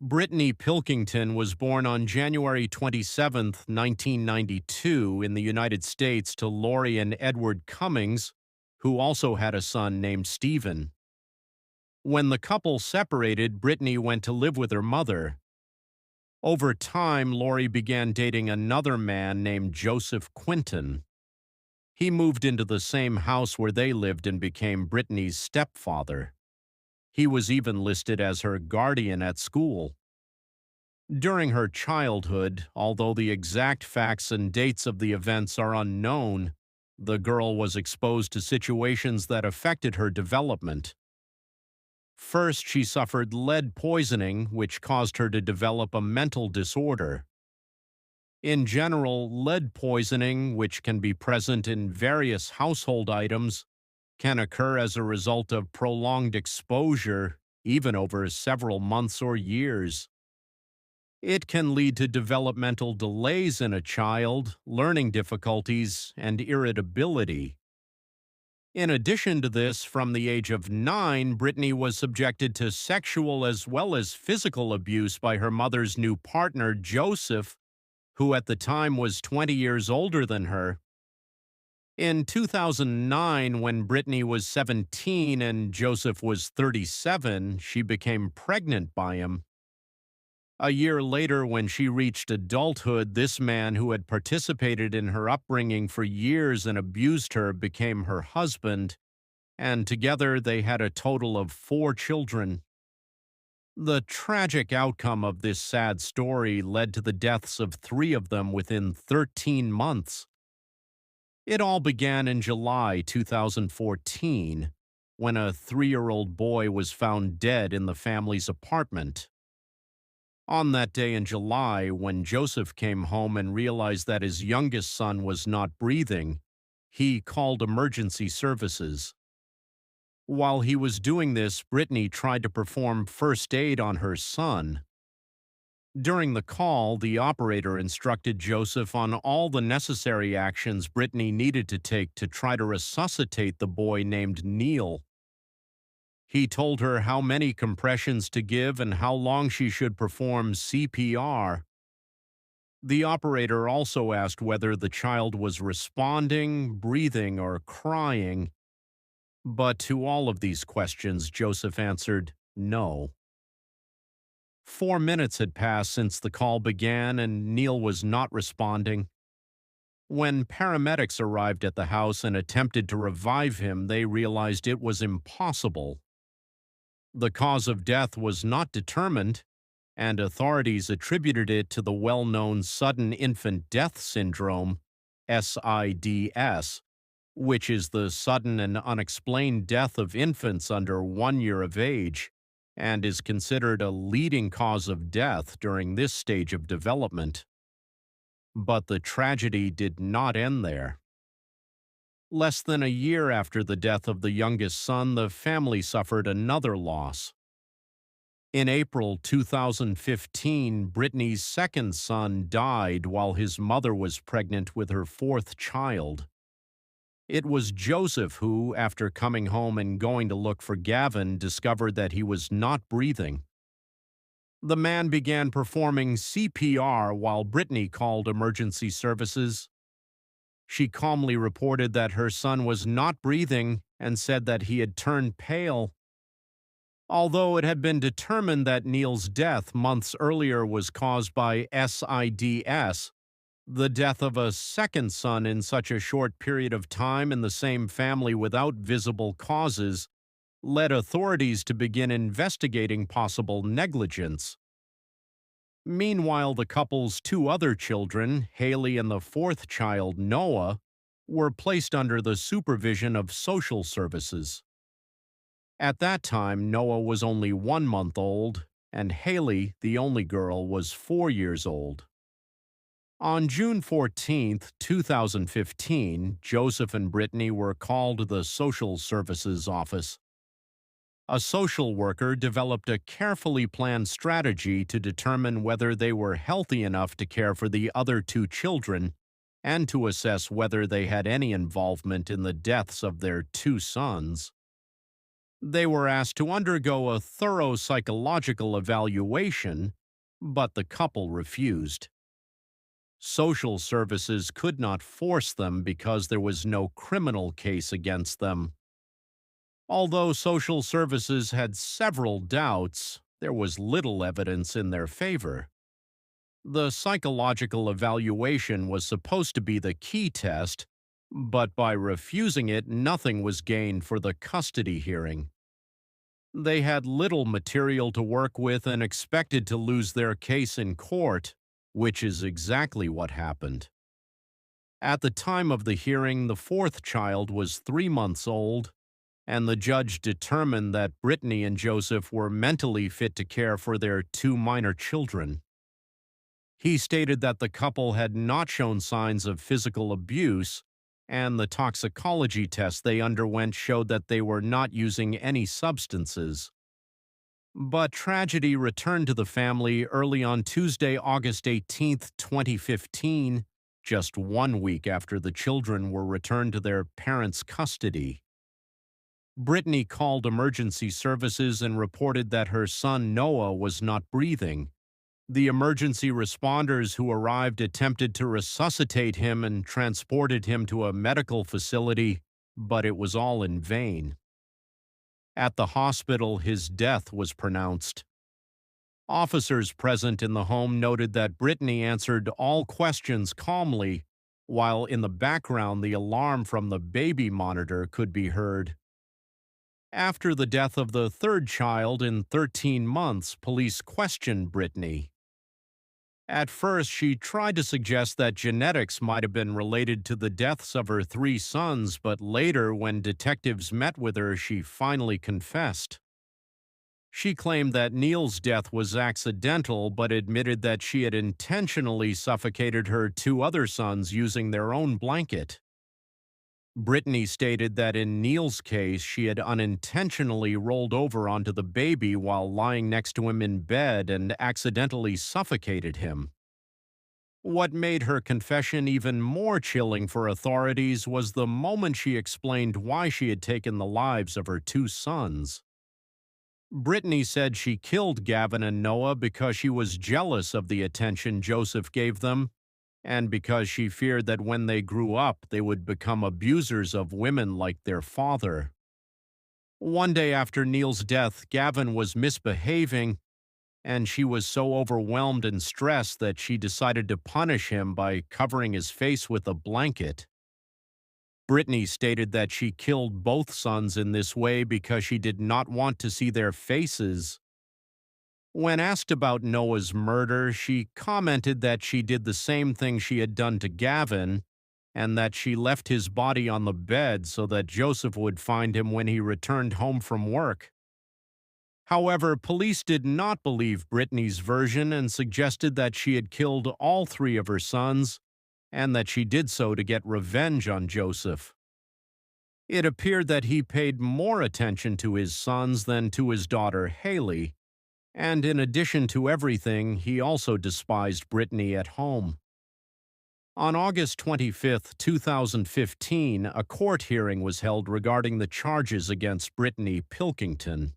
Brittany Pilkington was born on January 27, 1992, in the United States to Lori and Edward Cummings, who also had a son named Stephen. When the couple separated, Brittany went to live with her mother. Over time, Lori began dating another man named Joseph Quinton. He moved into the same house where they lived and became Brittany's stepfather. He was even listed as her guardian at school. During her childhood, although the exact facts and dates of the events are unknown, the girl was exposed to situations that affected her development. First, she suffered lead poisoning, which caused her to develop a mental disorder. In general, lead poisoning, which can be present in various household items, can occur as a result of prolonged exposure, even over several months or years. It can lead to developmental delays in a child, learning difficulties, and irritability. In addition to this, from the age of 9, Brittany was subjected to sexual as well as physical abuse by her mother's new partner, Joseph, who at the time was 20 years older than her. In 2009, when Brittany was 17 and Joseph was 37, she became pregnant by him. A year later, when she reached adulthood, this man who had participated in her upbringing for years and abused her became her husband, and together they had a total of 4 children. The tragic outcome of this sad story led to the deaths of 3 of them within 13 months. It all began in July 2014, when a 3-year-old boy was found dead in the family's apartment. On that day in July, when Joseph came home and realized that his youngest son was not breathing, he called emergency services. While he was doing this, Brittany tried to perform first aid on her son. During the call, the operator instructed Joseph on all the necessary actions Brittany needed to take to try to resuscitate the boy named Neil. He told her how many compressions to give and how long she should perform CPR. The operator also asked whether the child was responding, breathing, or crying. But to all of these questions, Joseph answered no. 4 minutes had passed since the call began, and Neil was not responding. When paramedics arrived at the house and attempted to revive him, they realized it was impossible. The cause of death was not determined, and authorities attributed it to the well-known sudden infant death syndrome, SIDS, which is the sudden and unexplained death of infants under 1 year of age, and is considered a leading cause of death during this stage of development. But the tragedy did not end there. Less than a year after the death of the youngest son, the family suffered another loss. In April 2015, Brittany's second son died while his mother was pregnant with her 4th child. It was Joseph who, after coming home and going to look for Gavin, discovered that he was not breathing. The man began performing CPR while Brittany called emergency services. She calmly reported that her son was not breathing and said that he had turned pale. Although it had been determined that Neil's death months earlier was caused by SIDS, the death of a second son in such a short period of time in the same family without visible causes led authorities to begin investigating possible negligence. Meanwhile, the couple's 2 other children, Haley and the 4th child, Noah, were placed under the supervision of social services. At that time, Noah was only 1 month old, and Haley, the only girl, was 4 years old. On June 14, 2015, Joseph and Brittany were called to the social services office. A social worker developed a carefully planned strategy to determine whether they were healthy enough to care for the other 2 children and to assess whether they had any involvement in the deaths of their 2 sons. They were asked to undergo a thorough psychological evaluation, but the couple refused. Social services could not force them because there was no criminal case against them. Although social services had several doubts, there was little evidence in their favor. The psychological evaluation was supposed to be the key test, but by refusing it, nothing was gained for the custody hearing. They had little material to work with and expected to lose their case in court, which is exactly what happened. At the time of the hearing, the fourth child was 3 months old, and the judge determined that Brittany and Joseph were mentally fit to care for their two minor children. He stated that the couple had not shown signs of physical abuse, and the toxicology tests they underwent showed that they were not using any substances. But tragedy returned to the family early on Tuesday, August 18, 2015, just 1 week after the children were returned to their parents' custody. Brittany called emergency services and reported that her son Noah was not breathing. The emergency responders who arrived attempted to resuscitate him and transported him to a medical facility, but it was all in vain. At the hospital, his death was pronounced. Officers present in the home noted that Brittany answered all questions calmly, while in the background the alarm from the baby monitor could be heard. After the death of the third child in 13 months, police questioned Brittany. At first, she tried to suggest that genetics might have been related to the deaths of her three sons, but later, when detectives met with her, she finally confessed. She claimed that Neil's death was accidental, but admitted that she had intentionally suffocated her two other sons using their own blanket. Brittany stated that in Neil's case, she had unintentionally rolled over onto the baby while lying next to him in bed and accidentally suffocated him. What made her confession even more chilling for authorities was the moment she explained why she had taken the lives of her two sons. Brittany said she killed Gavin and Noah because she was jealous of the attention Joseph gave them, and because she feared that when they grew up, they would become abusers of women like their father. One day after Neil's death, Gavin was misbehaving, and she was so overwhelmed and stressed that she decided to punish him by covering his face with a blanket. Brittany stated that she killed both sons in this way because she did not want to see their faces. When asked about Noah's murder, she commented that she did the same thing she had done to Gavin, and that she left his body on the bed so that Joseph would find him when he returned home from work. However, police did not believe Brittany's version and suggested that she had killed all three of her sons, and that she did so to get revenge on Joseph. It appeared that he paid more attention to his sons than to his daughter Haley, and in addition to everything, he also despised Brittany at home. On August 25, 2015, a court hearing was held regarding the charges against Brittany Pilkington.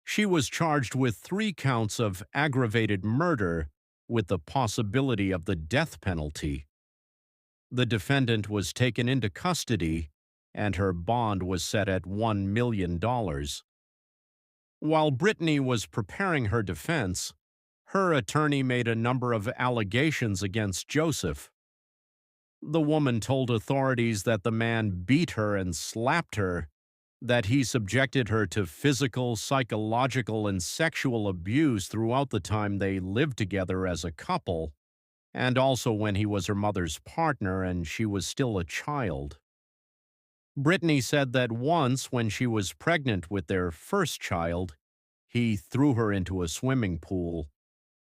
She was charged with 3 counts of aggravated murder with the possibility of the death penalty. The defendant was taken into custody, and her bond was set at $1 million. While Brittany was preparing her defense, her attorney made a number of allegations against Joseph. The woman told authorities that the man beat her and slapped her, that he subjected her to physical, psychological, and sexual abuse throughout the time they lived together as a couple, and also when he was her mother's partner and she was still a child. Brittany said that once, when she was pregnant with their first child, he threw her into a swimming pool,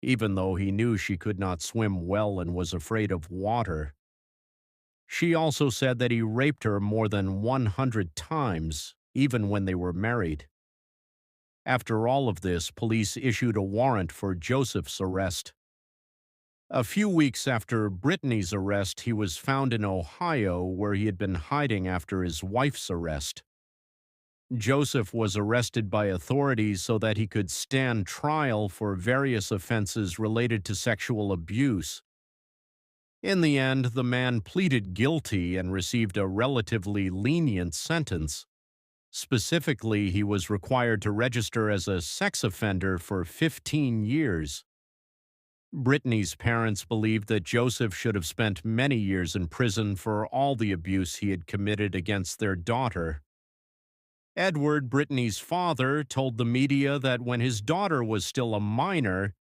even though he knew she could not swim well and was afraid of water. She also said that he raped her more than 100 times, even when they were married. After all of this, police issued a warrant for Joseph's arrest. A few weeks after Brittany's arrest, he was found in Ohio, where he had been hiding after his wife's arrest. Joseph was arrested by authorities so that he could stand trial for various offenses related to sexual abuse. In the end, the man pleaded guilty and received a relatively lenient sentence. Specifically, he was required to register as a sex offender for 15 years. Brittany's parents believed that Joseph should have spent many years in prison for all the abuse he had committed against their daughter. Edward, Brittany's father, told the media that when his daughter was still a minor,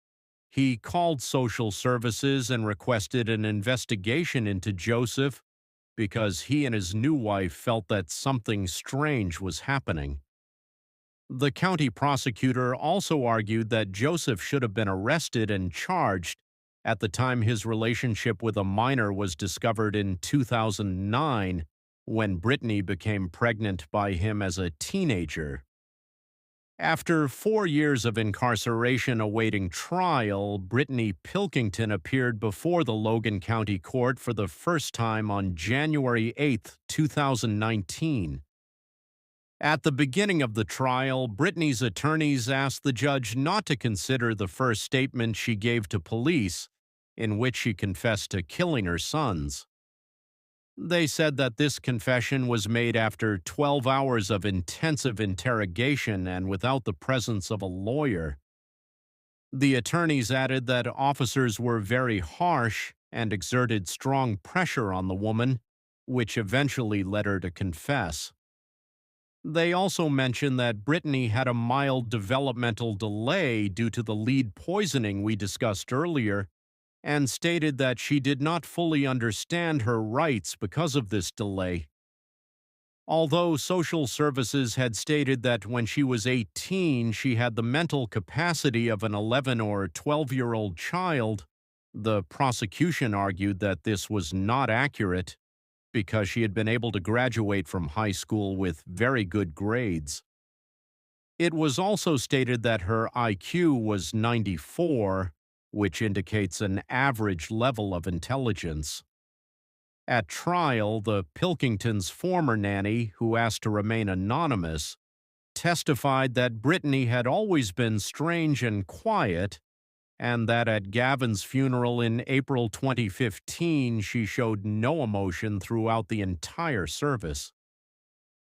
he called social services and requested an investigation into Joseph because he and his new wife felt that something strange was happening. The county prosecutor also argued that Joseph should have been arrested and charged at the time his relationship with a minor was discovered in 2009 when Brittany became pregnant by him as a teenager. After 4 years of incarceration awaiting trial, Brittany Pilkington appeared before the Logan County Court for the first time on January 8, 2019. At the beginning of the trial, Brittany's attorneys asked the judge not to consider the first statement she gave to police, in which she confessed to killing her sons. They said that this confession was made after 12 hours of intensive interrogation and without the presence of a lawyer. The attorneys added that officers were very harsh and exerted strong pressure on the woman, which eventually led her to confess. They also mentioned that Brittany had a mild developmental delay due to the lead poisoning we discussed earlier, and stated that she did not fully understand her rights because of this delay. Although social services had stated that when she was 18 she had the mental capacity of an 11 or 12-year-old child, the prosecution argued that this was not accurate because she had been able to graduate from high school with very good grades. It was also stated that her IQ was 94, which indicates an average level of intelligence. At trial, the Pilkingtons' former nanny, who asked to remain anonymous, testified that Brittany had always been strange and quiet, and that at Gavin's funeral in April 2015 she showed no emotion throughout the entire service.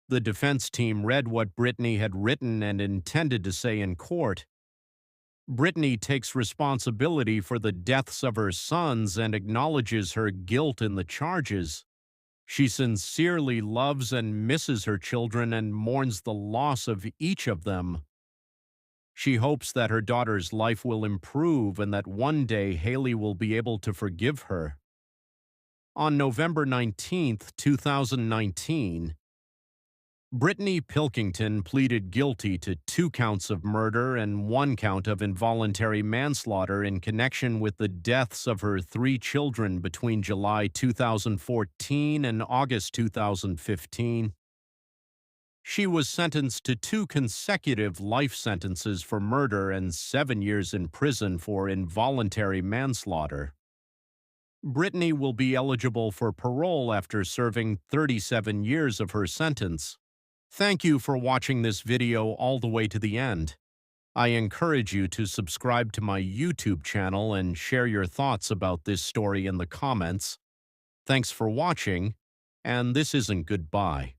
The defense team read what Brittany had written and intended to say in court. Brittany takes responsibility for the deaths of her sons and acknowledges her guilt in the charges. She sincerely loves and misses her children and mourns the loss of each of them. She hopes that her daughter's life will improve and that one day Haley will be able to forgive her. On November 19, 2019, Brittany Pilkington pleaded guilty to 2 counts of murder and 1 count of involuntary manslaughter in connection with the deaths of her 3 children between July 2014 and August 2015. She was sentenced to 2 consecutive life sentences for murder and 7 years in prison for involuntary manslaughter. Brittany will be eligible for parole after serving 37 years of her sentence. Thank you for watching this video all the way to the end. I encourage you to subscribe to my YouTube channel and share your thoughts about this story in the comments. Thanks for watching, and this isn't goodbye.